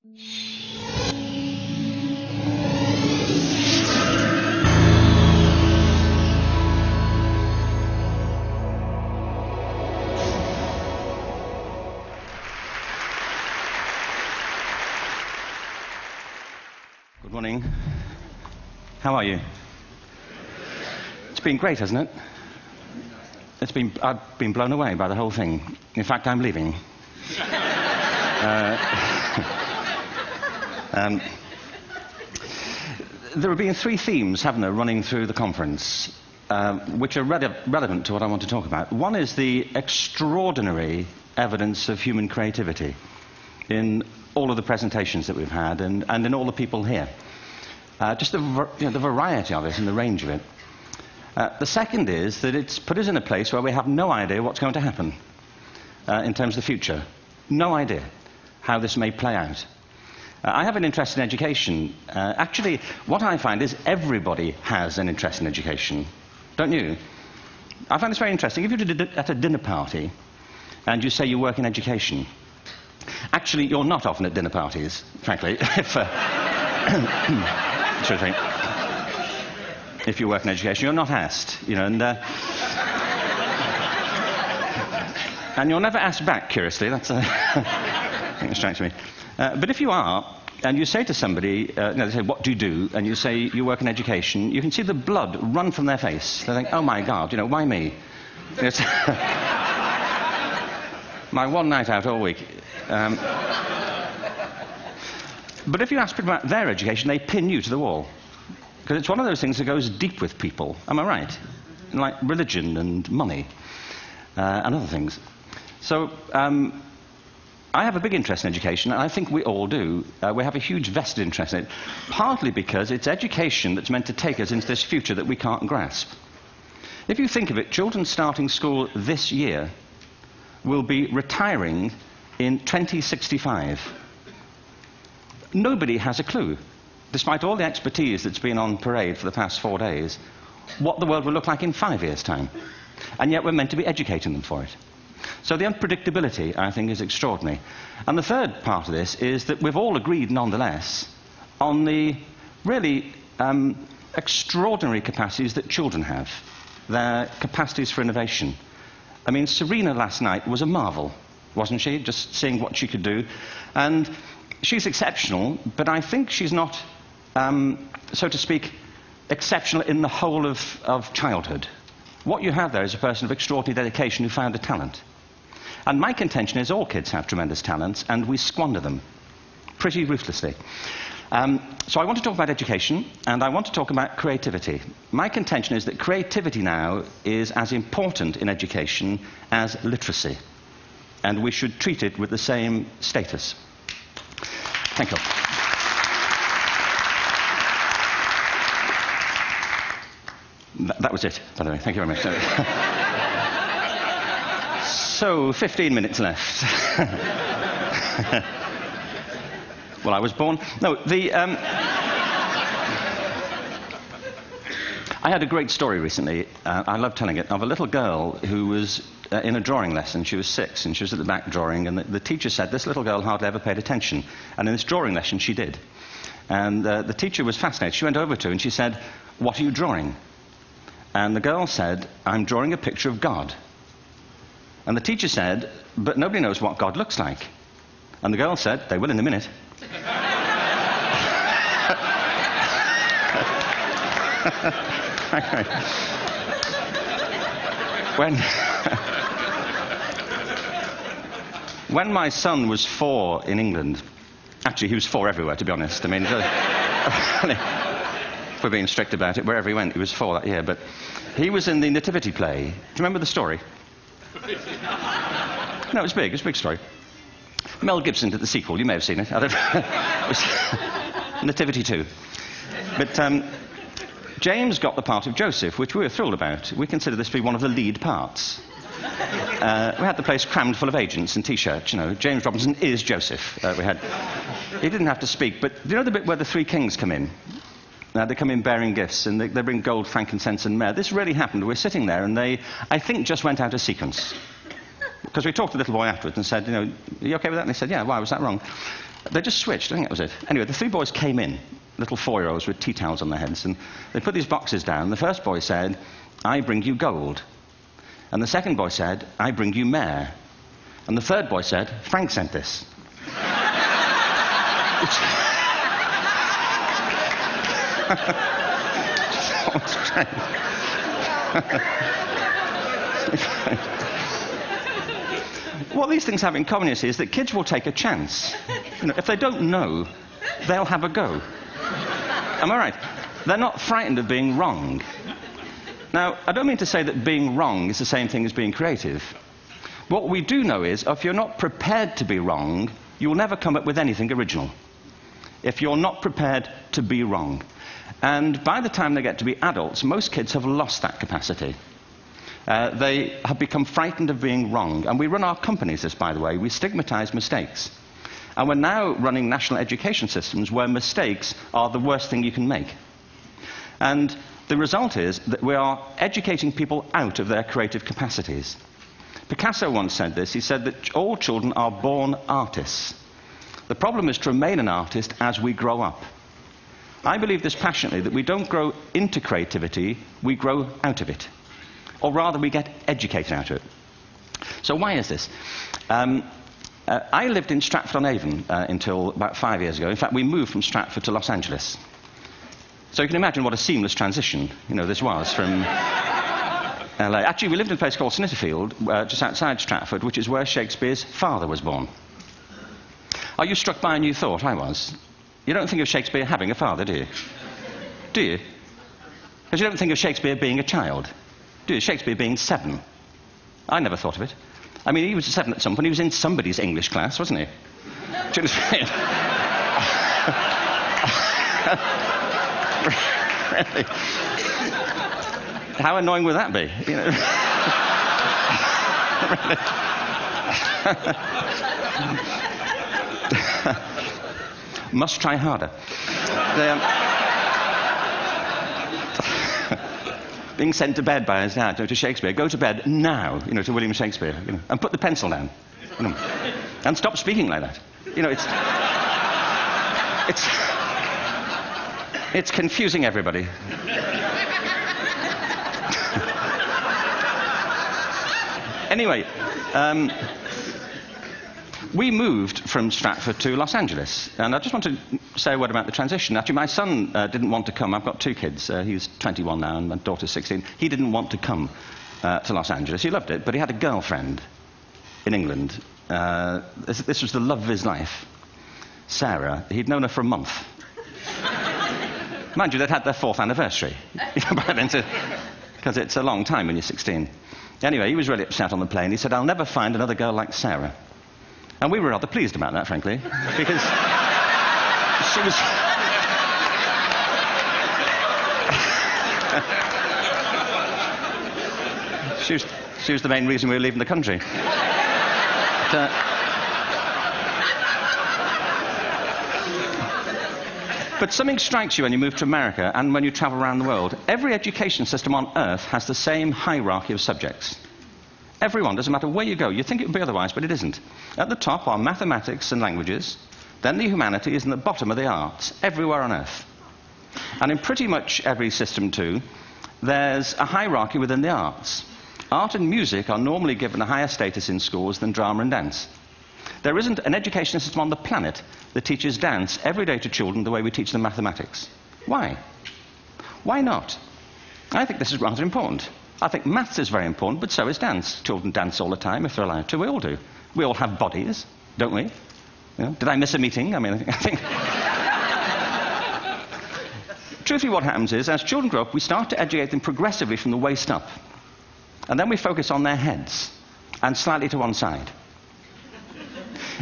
Good morning. How are you? It's been great, hasn't it? I've been blown away by the whole thing. In fact, I'm leaving. There have been three themes, haven't there, running through the conference, which are relevant to what I want to talk about. One is the extraordinary evidence of human creativity in all of the presentations that we've had and in all the people here. Just the variety of it and the range of it. The second is that it's put us in a place where we have no idea what's going to happen in terms of the future. No idea how this may play out. I have an interest in education. Actually, what I find is everybody has an interest in education. Don't you? I find this very interesting. If you're at a dinner party and you say you work in education, actually, you're not often at dinner parties, frankly. If you work in education, you're not asked, you know, and you're never asked back, curiously. That's I think it strikes me. But if you are, and you say to somebody, they say, "What do you do?" and you say, "You work in education," you can see the blood run from their face. They think, "Oh my God, you know, why me?" It's my one night out all week. But if you ask people about their education, they pin you to the wall. Because it's one of those things that goes deep with people. Am I right? Like religion and money and other things. So I have a big interest in education, and I think we all do. We have a huge vested interest in it, partly because it's education that's meant to take us into this future that we can't grasp. If you think of it, children starting school this year will be retiring in 2065. Nobody has a clue, despite all the expertise that's been on parade for the past 4 days, what the world will look like in 5 years' time. And yet we're meant to be educating them for it. So the unpredictability, I think, is extraordinary. And the third part of this is that we've all agreed, nonetheless, on the really extraordinary capacities that children have, their capacities for innovation. I mean, Serena last night was a marvel, wasn't she? Just seeing what she could do. And she's exceptional, but I think she's not, so to speak, exceptional in the whole of childhood. What you have there is a person of extraordinary dedication who found a talent. And my contention is all kids have tremendous talents, and we squander them pretty ruthlessly. So I want to talk about education, and I want to talk about creativity. My contention is that creativity now is as important in education as literacy, and we should treat it with the same status. Thank you. That was it, by the way. Thank you very much. So, 15 minutes left. Well, I was born... No, I had a great story recently, I love telling it, of a little girl who was in a drawing lesson. She was 6, and she was at the back drawing, and the teacher said this little girl hardly ever paid attention. And in this drawing lesson, she did. And the teacher was fascinated. She went over to her and she said, "What are you drawing?" And the girl said, "I'm drawing a picture of God." And the teacher said, "But nobody knows what God looks like." And the girl said, "They will in a minute." When my son was 4 in England, actually he was 4 everywhere, to be honest. I mean, if we're being strict about it, wherever he went, he was 4 that year. But he was in the Nativity play. Do you remember the story? No, it was big. It was a big story. Mel Gibson did the sequel. You may have seen it. I don't know. It was Nativity 2. But James got the part of Joseph, which we were thrilled about. We consider this to be one of the lead parts. We had the place crammed full of agents in T-shirts, you know. James Robinson is Joseph. He didn't have to speak, but do you know the bit where the 3 kings come in? They come in bearing gifts, and they bring gold, frankincense, and myrrh. This really happened. We're sitting there, and they, I think, just went out of sequence. Because we talked to the little boy afterwards and said, you know, are you okay with that? And they said, yeah, why was that wrong? They just switched, I think that was it. Anyway, the 3 boys came in, little 4-year-olds with tea towels on their heads, and they put these boxes down. The first boy said, "I bring you gold." And the second boy said, "I bring you mare." And the third boy said, "Frank sent this." What these things have in common, you see, is that kids will take a chance. If they don't know, they'll have a go. Am I right? They're not frightened of being wrong. Now, I don't mean to say that being wrong is the same thing as being creative. What we do know is, if you're not prepared to be wrong, you will never come up with anything original. If you're not prepared to be wrong. And by the time they get to be adults, most kids have lost that capacity. They have become frightened of being wrong. And we run our companies this, by the way. We stigmatize mistakes. And we're now running national education systems where mistakes are the worst thing you can make. And the result is that we are educating people out of their creative capacities. Picasso once said this. He said that all children are born artists. The problem is to remain an artist as we grow up. I believe this passionately, that we don't grow into creativity, we grow out of it. Or rather, we get educated out of it. So why is this? I lived in Stratford-on-Avon until about 5 years ago. In fact, we moved from Stratford to Los Angeles. So you can imagine what a seamless transition, this was from LA. Actually, we lived in a place called Snitterfield, just outside Stratford, which is where Shakespeare's father was born. Are you struck by a new thought? I was. You don't think of Shakespeare having a father, do you? Do you? Because you don't think of Shakespeare being a child. Do you? Shakespeare being 7. I never thought of it. I mean, he was 7 at some point. He was in somebody's English class, wasn't he? Do you understand? Really? How annoying would that be? Must try harder. Being sent to bed by his dad to Shakespeare. Go to bed now, to William Shakespeare, and put the pencil down, and stop speaking like that. It's confusing everybody. Anyway, we moved from Stratford to Los Angeles, and I just want to say a word about the transition. Actually, my son didn't want to come. I've got 2 kids. He's 21 now, and my daughter's 16. He didn't want to come to Los Angeles. He loved it, but he had a girlfriend in England. This was the love of his life, Sarah. He'd known her for a month. Mind you, they'd had their 4th anniversary, by then, because it's a long time when you're 16. Anyway, he was really upset on the plane. He said, "I'll never find another girl like Sarah." And we were rather pleased about that, frankly, because she was the main reason we were leaving the country. But something strikes you when you move to America and when you travel around the world. Every education system on Earth has the same hierarchy of subjects. Everyone, doesn't matter where you go. You think it would be otherwise, but it isn't. At the top are mathematics and languages, then the humanities, and at the bottom are the arts, everywhere on Earth. And in pretty much every system, too, there's a hierarchy within the arts. Art and music are normally given a higher status in schools than drama and dance. There isn't an education system on the planet that teaches dance every day to children the way we teach them mathematics. Why? Why not? I think this is rather important. I think maths is very important, but so is dance. Children dance all the time if they're allowed to. We all do. We all have bodies, don't we? Did I miss a meeting? I think... Truthfully, what happens is, as children grow up, we start to educate them progressively from the waist up. And then we focus on their heads, and slightly to one side.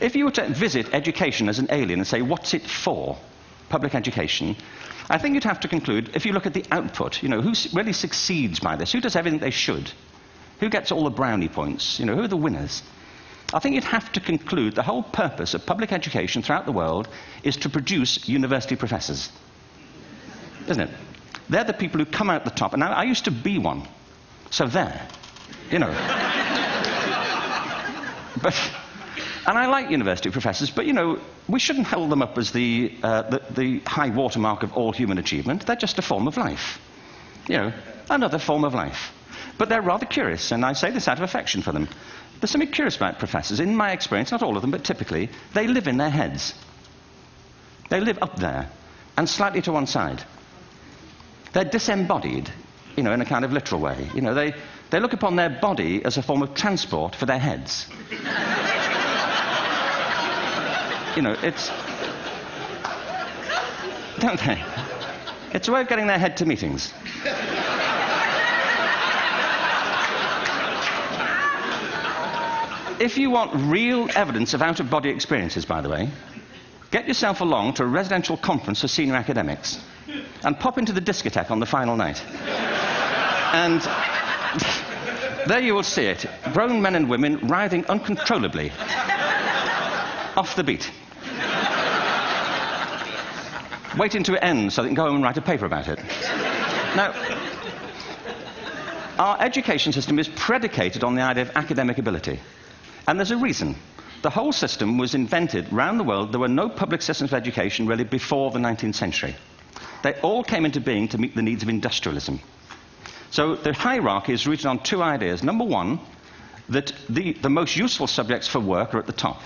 If you were to visit education as an alien and say, what's it for, public education, I think you'd have to conclude, if you look at the output, who really succeeds by this, who does everything they should, who gets all the brownie points, who are the winners, I think you'd have to conclude the whole purpose of public education throughout the world is to produce university professors. Isn't it? They're the people who come out the top. And I used to be one. So there. And I like university professors, but, you know, we shouldn't hold them up as the high watermark of all human achievement. They're just a form of life. You know, another form of life. But they're rather curious, and I say this out of affection for them. There's something curious about professors. In my experience, not all of them, but typically, they live in their heads. They live up there, and slightly to one side. They're disembodied, you know, in a kind of literal way. You know, they look upon their body as a form of transport for their heads. You know, it's... Don't they? It's a way of getting their head to meetings. If you want real evidence of out-of-body experiences, by the way, get yourself along to a residential conference for senior academics and pop into the discotheque on the final night. And there you will see it. Grown men and women writhing uncontrollably off the beat. Waiting to end so they can go home and write a paper about it. Now, our education system is predicated on the idea of academic ability. And there's a reason. The whole system was invented around the world. There were no public systems of education really before the 19th century. They all came into being to meet the needs of industrialism. So the hierarchy is rooted on two ideas. Number one, that the most useful subjects for work are at the top.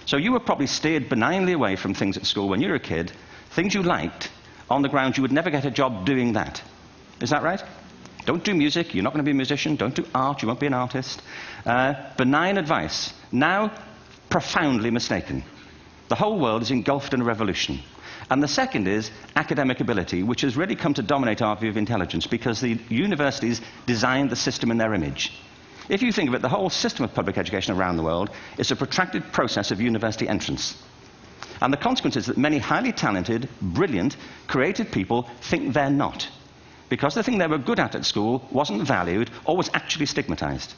So you were probably steered benignly away from things at school when you were a kid, things you liked, on the grounds you would never get a job doing that. Is that right? Don't do music, you're not going to be a musician. Don't do art, you won't be an artist. Benign advice. Now, profoundly mistaken. The whole world is engulfed in a revolution. And the second is academic ability, which has really come to dominate our view of intelligence because the universities designed the system in their image. If you think of it, the whole system of public education around the world is a protracted process of university entrance. And the consequence is that many highly talented, brilliant, creative people think they're not, because the thing they were good at school wasn't valued or was actually stigmatized.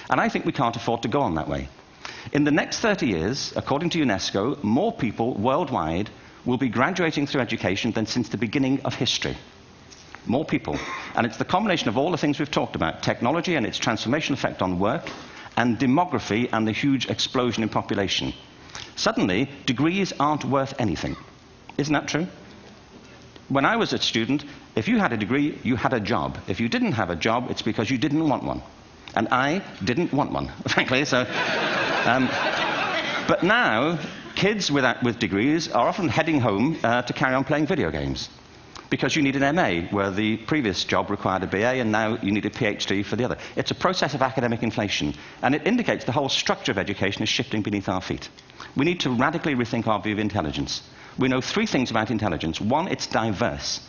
And I think we can't afford to go on that way. In the next 30 years, according to UNESCO, more people worldwide will be graduating through education than since the beginning of history. More people. And it's the combination of all the things we've talked about, technology and its transformational effect on work, and demography and the huge explosion in population. Suddenly, degrees aren't worth anything. Isn't that true? When I was a student, if you had a degree, you had a job. If you didn't have a job, it's because you didn't want one. And I didn't want one, frankly. So, but now, kids with degrees are often heading home to carry on playing video games. Because you need an MA, where the previous job required a BA, and now you need a PhD for the other. It's a process of academic inflation, and it indicates the whole structure of education is shifting beneath our feet. We need to radically rethink our view of intelligence. We know three things about intelligence. One, it's diverse.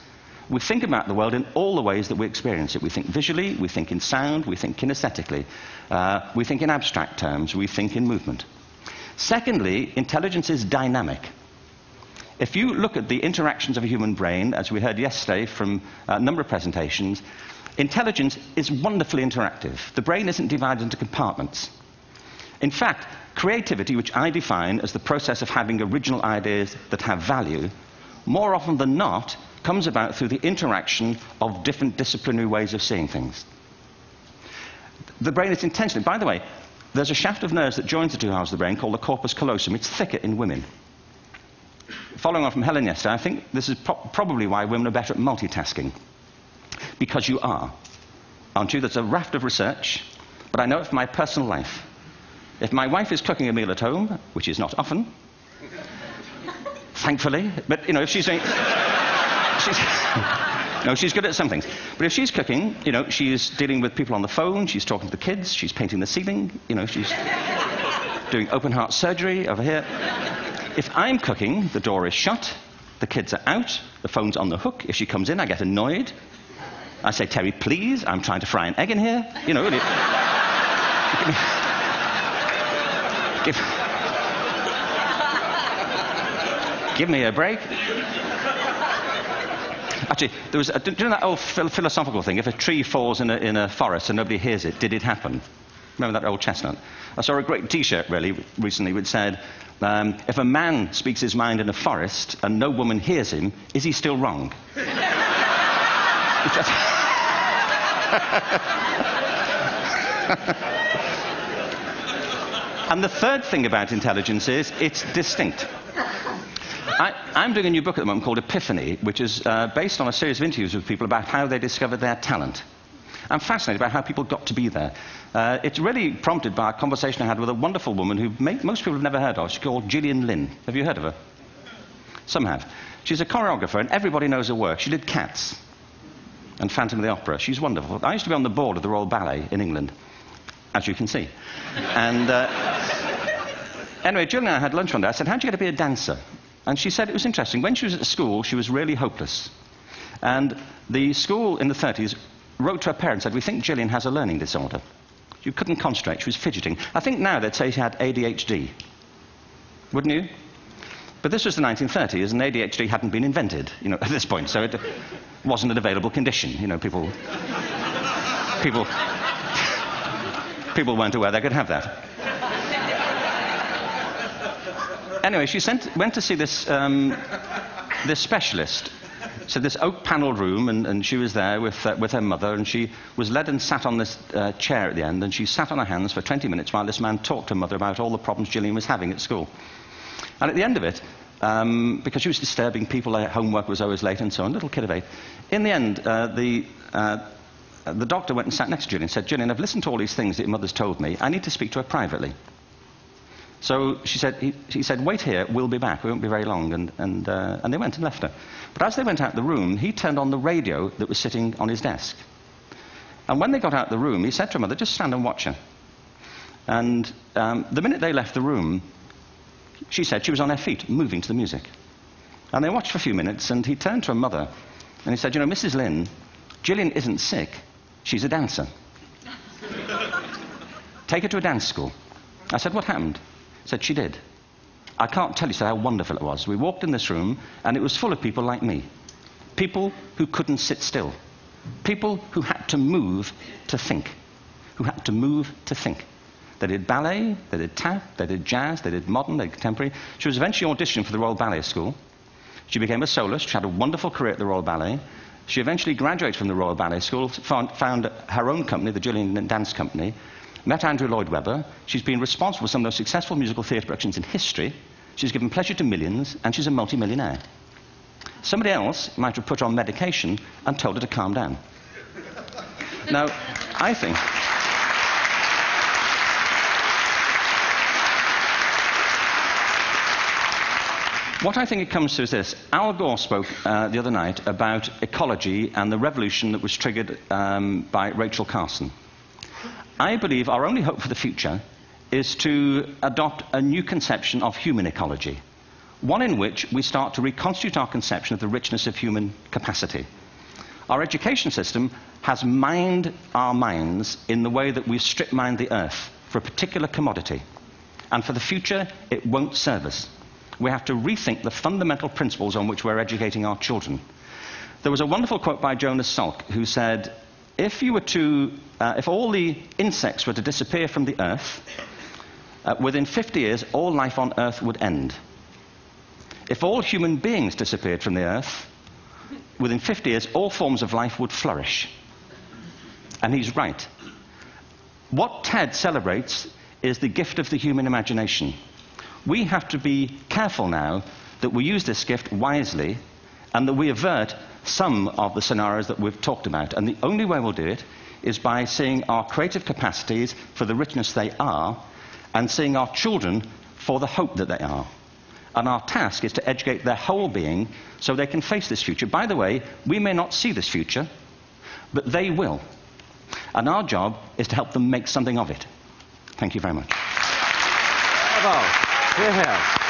We think about the world in all the ways that we experience it. We think visually, we think in sound, we think kinesthetically, we think in abstract terms, we think in movement. Secondly, intelligence is dynamic. If you look at the interactions of a human brain, as we heard yesterday from a number of presentations, intelligence is wonderfully interactive. The brain isn't divided into compartments. In fact, creativity, which I define as the process of having original ideas that have value, more often than not, comes about through the interaction of different disciplinary ways of seeing things. The brain is intentionally... By the way, there's a shaft of nerves that joins the two halves of the brain called the corpus callosum. It's thicker in women. Following on from Helen yesterday, I think this is probably why women are better at multitasking. Because you are, aren't you? There's a raft of research, but I know it from my personal life. If my wife is cooking a meal at home, which is not often, thankfully, but, you know, if she's doing... No, she's good at some things. But if she's cooking, you know, she's dealing with people on the phone, she's talking to the kids, she's painting the ceiling, you know, she's doing open heart surgery over here. If I'm cooking, the door is shut, the kids are out, the phone's on the hook. If she comes in, I get annoyed. I say, Terry, please, I'm trying to fry an egg in here. You know, give me a break. Actually, there was do you know that old philosophical thing? If a tree falls in a forest and nobody hears it, did it happen? Remember that old chestnut? I saw a great T-shirt really recently which said, if a man speaks his mind in a forest and no woman hears him, is he still wrong? And the third thing about intelligence is it's distinct. I'm doing a new book at the moment called Epiphany, which is based on a series of interviews with people about how they discovered their talent. I'm fascinated by how people got to be there. It's really prompted by a conversation I had with a wonderful woman who most people have never heard of. She's called Gillian Lynn. Have you heard of her? Some have. She's a choreographer, and everybody knows her work. She did Cats and Phantom of the Opera. She's wonderful. I used to be on the board of the Royal Ballet in England, as you can see. And anyway, Gillian and I had lunch one day. I said, how'd you get to be a dancer? And she said it was interesting. When she was at school, she was really hopeless. And the school in the 30s wrote to her parents and said, we think Gillian has a learning disorder. She couldn't concentrate. She was fidgeting. I think now they'd say she had ADHD. Wouldn't you? But this was the 1930s, and ADHD hadn't been invented, at this point, so it wasn't an available condition. People weren't aware they could have that. Anyway, she went to see this specialist. So this oak-panelled room, and she was there with her mother, and she was led and sat on this chair at the end, and she sat on her hands for 20 minutes while this man talked to her mother about all the problems Gillian was having at school. And at the end of it, because she was disturbing people, her homework was always late and so on, little kid of 8, in the end, the doctor went and sat next to Gillian and said, Gillian, I've listened to all these things that your mother's told me. I need to speak to her privately. So he said, wait here, we'll be back. We won't be very long. And they went and left her. But as they went out the room, he turned on the radio that was sitting on his desk. And when they got out the room, he said to her mother, just stand and watch her. And the minute they left the room, she said she was on her feet, moving to the music. And they watched for a few minutes, and he turned to her mother, and he said, Mrs. Lynn, Gillian isn't sick. She's a dancer. Take her to a dance school. I said, what happened? He said, she did. I can't tell you how wonderful it was. We walked in this room, and it was full of people like me. People who couldn't sit still. People who had to move to think. Who had to move to think. They did ballet, they did tap, they did jazz, they did modern, they did contemporary. She was eventually auditioned for the Royal Ballet School. She became a soloist. She had a wonderful career at the Royal Ballet. She eventually graduated from the Royal Ballet School, found her own company, the Gillian Dance Company, met Andrew Lloyd Webber. She's been responsible for some of the most successful musical theatre productions in history. She's given pleasure to millions, and she's a multi-millionaire. Somebody else might have put her on medication and told her to calm down. Now, I think... What I think it comes to is this. Al Gore spoke the other night about ecology and the revolution that was triggered by Rachel Carson. I believe our only hope for the future is to adopt a new conception of human ecology, one in which we start to reconstitute our conception of the richness of human capacity. Our education system has mined our minds in the way that we've strip-mined the earth for a particular commodity, and for the future it won't serve us. We have to rethink the fundamental principles on which we're educating our children. There was a wonderful quote by Jonas Salk, who said, if all the insects were to disappear from the earth, within 50 years, all life on earth would end. If all human beings disappeared from the earth, within 50 years, all forms of life would flourish. And he's right. What TED celebrates is the gift of the human imagination. We have to be careful now that we use this gift wisely and that we avert some of the scenarios that we've talked about. And the only way we'll do it is by seeing our creative capacities for the richness they are and seeing our children for the hope that they are. And our task is to educate their whole being so they can face this future. By the way, we may not see this future, but they will. And our job is to help them make something of it. Thank you very much. Bravo. Hierher.